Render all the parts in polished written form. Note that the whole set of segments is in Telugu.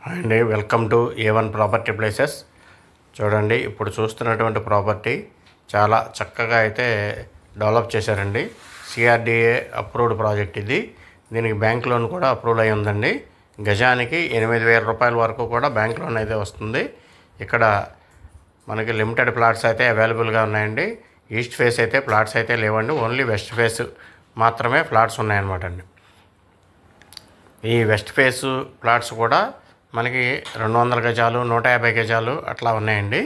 అండి welcome to A1 property places. చూడండి, ఇప్పుడు చూస్తున్నటువంటి ప్రాపర్టీ చాలా చక్కగా అయితే డెవలప్ చేశారండి. CRDA అప్రూవ్డ్ ప్రాజెక్ట్ ఇది. దీనికి బ్యాంక్ లోన్ కూడా అప్రూవ్ అయి ఉందండి. గజానికి 8,000 రూపాయల వరకు కూడా బ్యాంక్ లోన్ అయితే వస్తుంది. ఇక్కడ మనకి లిమిటెడ్ ప్లాట్స్ అయితే అవైలబుల్గా ఉన్నాయండి. ఈస్ట్ ఫేస్ అయితే ప్లాట్స్ అయితే లేవండి, ఓన్లీ వెస్ట్ ఫేస్ మాత్రమే ప్లాట్స్ ఉన్నాయన్నమాట అండి. ఈ వెస్ట్ ఫేస్ ప్లాట్స్ కూడా మనకి 200 గజాలు 150 గజాలు అట్లా ఉన్నాయండి.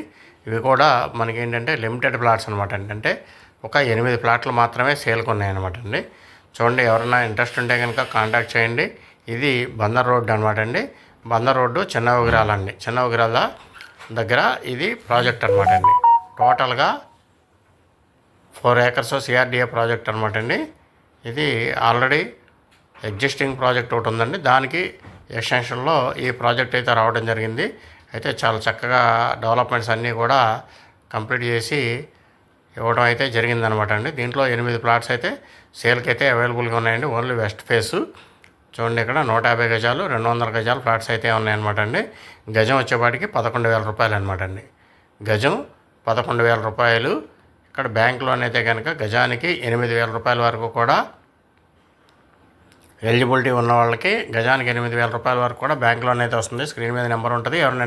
ఇవి కూడా మనకి ఏంటంటే లిమిటెడ్ ప్లాట్స్ అనమాట అండి. అంటే ఒక 8 ప్లాట్లు మాత్రమే సేల్కి ఉన్నాయన్నమాట అండి. చూడండి, ఎవరైనా ఇంట్రెస్ట్ ఉంటే కనుక కాంటాక్ట్ చేయండి. ఇది బందర్ రోడ్డు అనమాట అండి. బందర్ రోడ్డు చిన్న ఉగిరాలండి. చిన్న ఉగిరాల దగ్గర ఇది ప్రాజెక్ట్ అనమాట అండి. టోటల్గా 4 acres CRDA ప్రాజెక్ట్ అనమాట అండి. ఇది ఆల్రెడీ ఎగ్జిస్టింగ్ ప్రాజెక్ట్ ఒకటి ఉందండి. దానికి ఎక్స్టెన్షన్లో ఈ ప్రాజెక్ట్ అయితే రావడం జరిగింది. అయితే చాలా చక్కగా డెవలప్మెంట్స్ అన్నీ కూడా కంప్లీట్ చేసి ఇవ్వడం అయితే జరిగిందనమాట అండి. దీంట్లో 8 ప్లాట్స్ అయితే సేల్కి అయితే అవైలబుల్గా ఉన్నాయండి. Only west face. చూడండి, ఇక్కడ 150 గజాలు 200 గజాలు ఫ్లాట్స్ అయితే ఉన్నాయన్నమాట అండి. గజం వచ్చేపాటికి 11,000 రూపాయలు అనమాట అండి. గజం 11,000 రూపాయలు. ఇక్కడ బ్యాంక్ లోన్ అయితే కనుక గజానికి 8,000 రూపాయల వరకు కూడా ఎలిజిబిలిటీ ఉన్న వాళ్ళకి గజానికి 8,000 రూపాయల వరకు కూడా బ్యాంక్ లోన్ అయితే వస్తుంది. స్క్రీన్ మీద నెంబర్ ఉంటుంది. ఎవరైనా